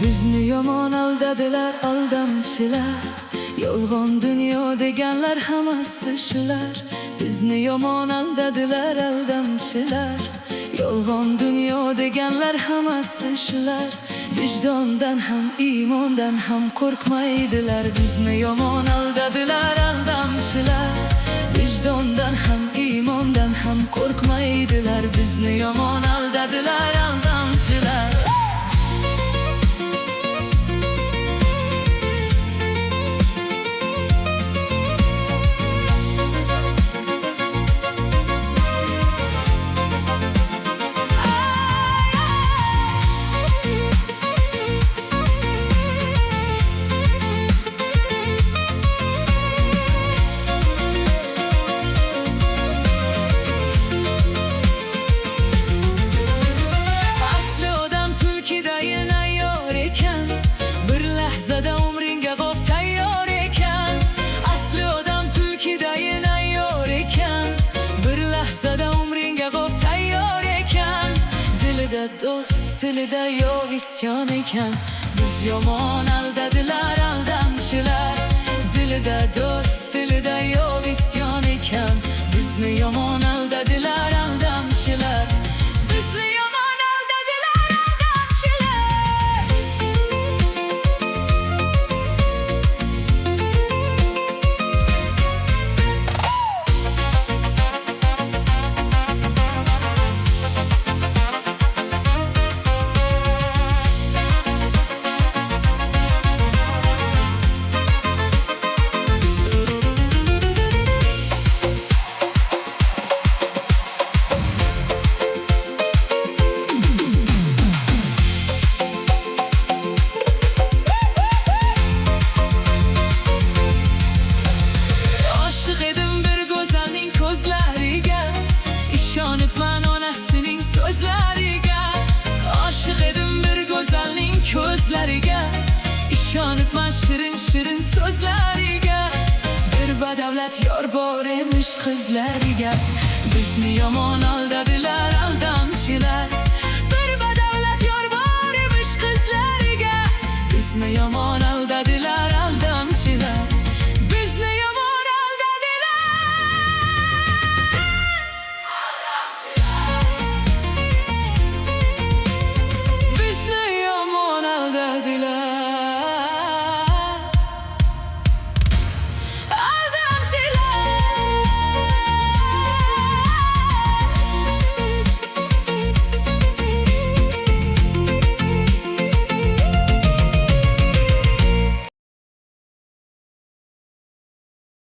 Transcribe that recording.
Bizni yomon aldadilar, aldamchilar. Yolg'on dunyo deganlar hammasi shular. Bizni yomon aldadilar, aldamchilar. Yolg'on dunyo deganlar hammasi shular. Vijdondan ham, iymondan ham qo'rqmaydilar. Bizni yomon aldadilar, aldamchilar. Vijdondan ham, iymondan ham qo'rqmaydilar. Bizni yomon aldadilar, aldamchilar. Dost tilida yo'q isyon ekan. Biz yomon aldadilar, aldamchilar. Dilida dost tilida yo'q isyon ekan. Bizni yomon aldadilar, aldamchilar. Bizni yomon aldadilar, aldamchilar. Ko'zlariga ishonib man shirin so'zlariga. Bir badavlat yor bor emish qizlariga. Bizni yomon aldadilar, aldamchilar.